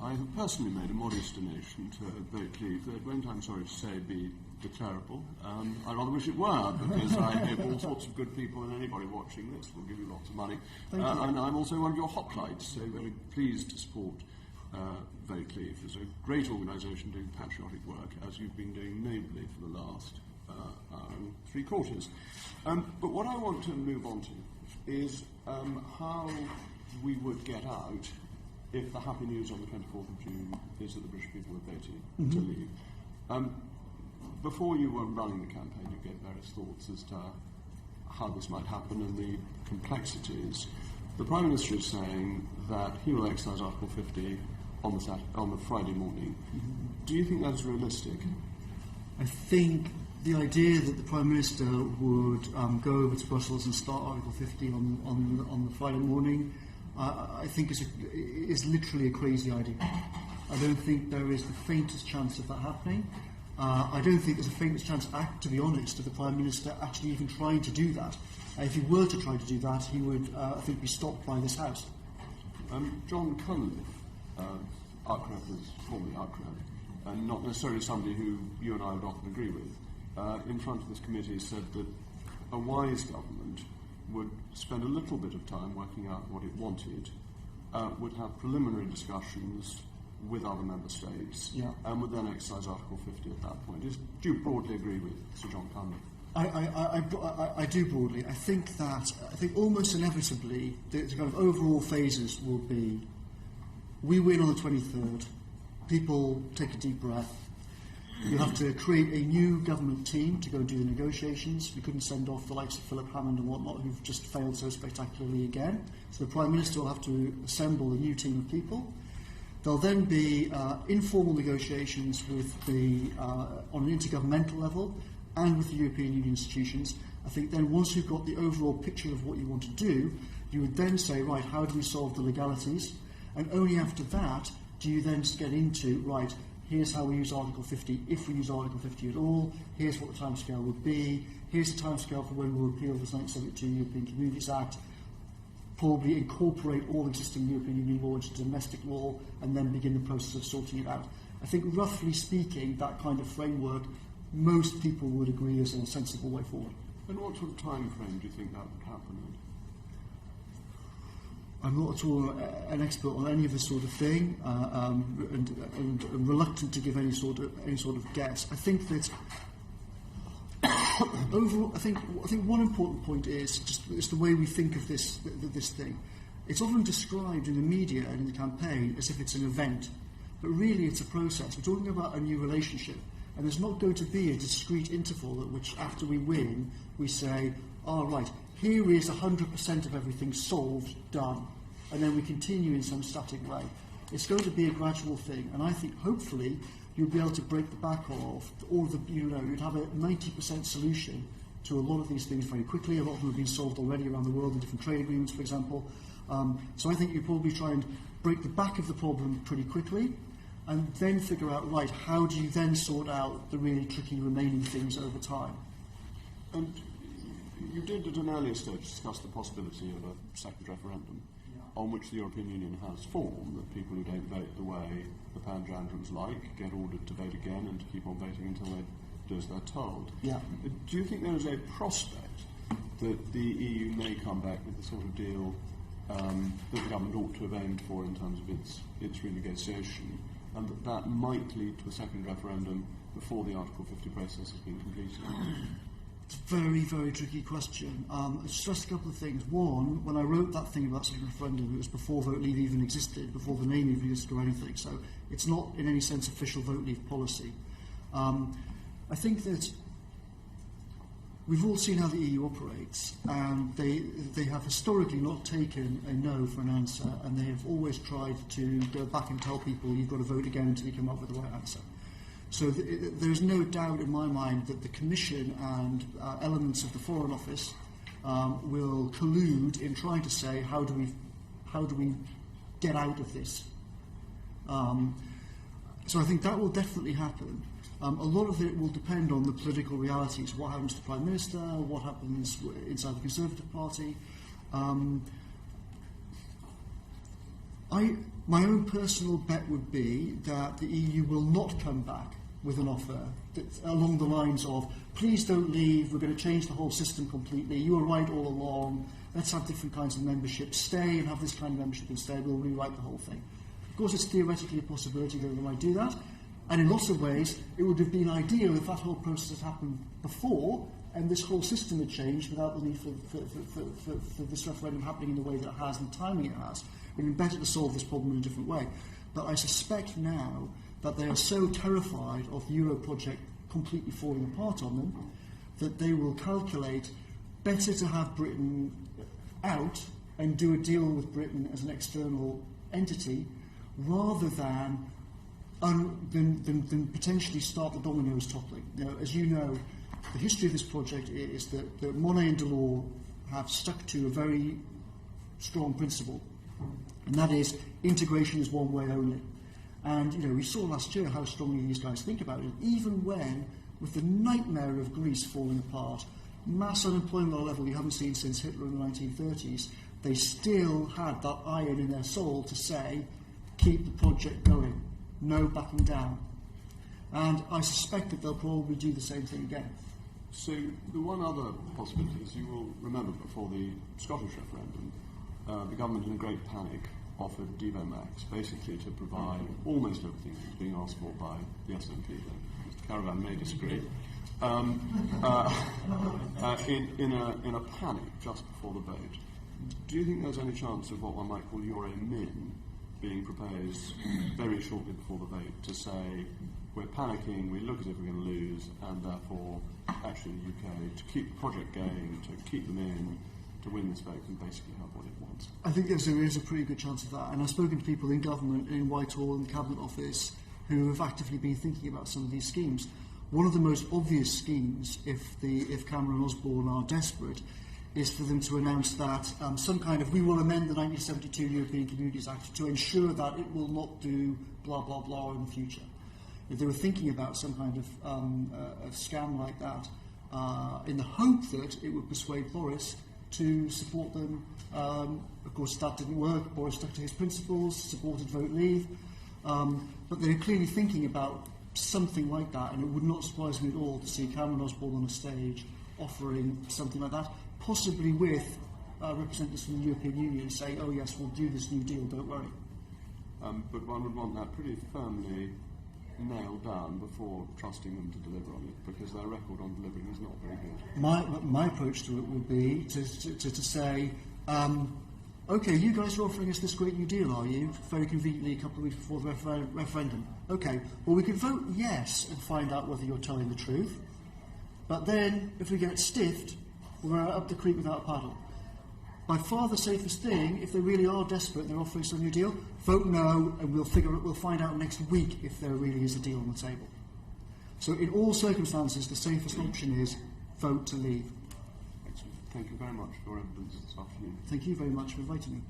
I have personally made a modest donation to vote leave that won't, I'm sorry to say, be declarable. I rather wish it were, because I hope all sorts of good people and anybody watching this will give you lots of money. And I'm also one of your hoplites, so very pleased to support Vote Leave. It's a great organisation doing patriotic work, as you've been doing nobly for the last hour and three-quarters. But what I want to move on to is how we would get out if the happy news on the 24th of June is that the British people are voting to leave. Before you were running the campaign, you gave various thoughts as to how this might happen and the complexities. The Prime Minister is saying that he will exercise Article 50 on the Friday morning. Do you think that's realistic? I think the idea that the Prime Minister would go over to Brussels and start Article 50 on the Friday morning, I think is literally a crazy idea. I don't think there is the faintest chance of that happening. I don't think there's a faintest chance, to be honest, of the Prime Minister actually even trying to do that. If he were to try to do that, he would, I think, be stopped by this House. John Cunliffe, formerly Outcrowd, and not necessarily somebody who you and I would often agree with, in front of this committee said that a wise government would spend a little bit of time working out what it wanted, would have preliminary discussions with other member states, and would then exercise Article 50 at that point. Do you broadly agree with Sir John Cunliffe? I do broadly. I think almost inevitably the kind of overall phases will be: we win on the 23rd, people take a deep breath. You have to create a new government team to go and do the negotiations. We couldn't send off the likes of Philip Hammond and whatnot, who've just failed so spectacularly again. So the Prime Minister will have to assemble a new team of people. There'll then be informal negotiations with on an intergovernmental level and with the European Union institutions. I think then once you've got the overall picture of what you want to do, you would then say, right, how do we solve the legalities? And only after that do you then get into, right, here's how we use Article 50, if we use Article 50 at all, here's what the timescale would be, here's the timescale for when we'll repeal the 1972 European Communities Act, probably incorporate all existing European Union law into domestic law, and then begin the process of sorting it out. I think, roughly speaking, that kind of framework, most people would agree is a sensible way forward. And what sort of time frame do you think that would happen in? I'm not at all an expert on any of this sort of thing, and reluctant to give any sort of guess. I think that overall, I think one important point is just the way we think of this thing. It's often described in the media and in the campaign as if it's an event, but really it's a process. We're talking about a new relationship, and there's not going to be a discrete interval at which, after we win, we say, right, here is 100% of everything solved, done. And then we continue in some static way. It's going to be a gradual thing, and I think hopefully you'll be able to break the back of all of the, you'd have a 90% solution to a lot of these things very quickly. A lot of them have been solved already around the world in different trade agreements, for example. So I think you probably try and break the back of the problem pretty quickly, and then figure out, right, how do you then sort out the really tricky remaining things over time? And you did at an earlier stage discuss the possibility of a second referendum, on which the European Union has form, that people who don't vote the way the Panjandrums like get ordered to vote again and to keep on voting until they do as they're told. Yeah. Do you think there is a prospect that the EU may come back with the sort of deal that the government ought to have aimed for in terms of its renegotiation, and that might lead to a second referendum before the Article 50 process has been completed? It's a very, very tricky question. I stressed a couple of things. One, when I wrote that thing about second referendum, it was before Vote Leave even existed, before the name even existed or anything. So it's not, in any sense, official Vote Leave policy. I think that we've all seen how the EU operates, and they have historically not taken a no for an answer, and they have always tried to go back and tell people you've got to vote again until you come up with the right answer. So there's no doubt in my mind that the Commission and elements of the Foreign Office will collude in trying to say how do we get out of this. So I think that will definitely happen. A lot of it will depend on the political realities. What happens to the Prime Minister? What happens inside the Conservative Party? My own personal bet would be that the EU will not come back with an offer that's along the lines of, please don't leave, we're going to change the whole system completely, you were right all along, let's have different kinds of membership, stay and have this kind of membership instead, we'll rewrite the whole thing. Of course, it's theoretically a possibility that they might do that, and in lots of ways, it would have been ideal if that whole process had happened before, and this whole system had changed without the need for this referendum happening in the way that it has and the timing it has. It would be better to solve this problem in a different way. But I suspect now that they are so terrified of the Euro project completely falling apart on them that they will calculate better to have Britain out and do a deal with Britain as an external entity rather than potentially start the dominoes toppling. Now, as you know, the history of this project is that Monnet and Delors have stuck to a very strong principle, and that is integration is one way only. And we saw last year how strongly these guys think about it, even when, with the nightmare of Greece falling apart, mass unemployment at a level you haven't seen since Hitler in the 1930s, they still had that iron in their soul to say, keep the project going, no backing down. And I suspect that they'll probably do the same thing again. So the one other possibility is, you will remember before the Scottish referendum, the government in a great panic offered Devomax basically to provide almost everything that was being asked for by the SNP. Mr. Caravan may disagree. In a panic just before the vote. Do you think there's any chance of what one might call Euro Min being proposed very shortly before the vote to say, we're panicking, we look as if we're going to lose, and therefore, actually the UK, to keep the project going, to keep them in, to win this vote, and basically have what it wants? I think there is a pretty good chance of that, and I've spoken to people in government, in Whitehall and the Cabinet Office, who have actively been thinking about some of these schemes. One of the most obvious schemes, if Cameron and Osborne are desperate, is for them to announce that some kind of, we will amend the 1972 European Communities Act to ensure that it will not do blah, blah, blah in the future. If they were thinking about some kind of scam like that, in the hope that it would persuade Boris to support them. Of course, that didn't work. Boris stuck to his principles, supported vote leave. But they're clearly thinking about something like that, and it would not surprise me at all to see Cameron Osborne on a stage offering something like that, possibly with representatives from the European Union saying, oh yes, we'll do this new deal, don't worry. But one would want that pretty firmly nailed down before trusting them to deliver on it, because their record on delivering is not very good. My approach to it would be to say, okay, you guys are offering us this great new deal, are you? Very conveniently a couple of weeks before the referendum. Okay, well we can vote yes and find out whether you're telling the truth, but then if we get stiffed, we're up the creek without a paddle. By far the safest thing, if they really are desperate and they're offering some new deal, vote no, and we'll find out next week if there really is a deal on the table. So in all circumstances, the safest option is vote to leave. Excellent. Thank you very much for your evidence this afternoon. Thank you very much for inviting me.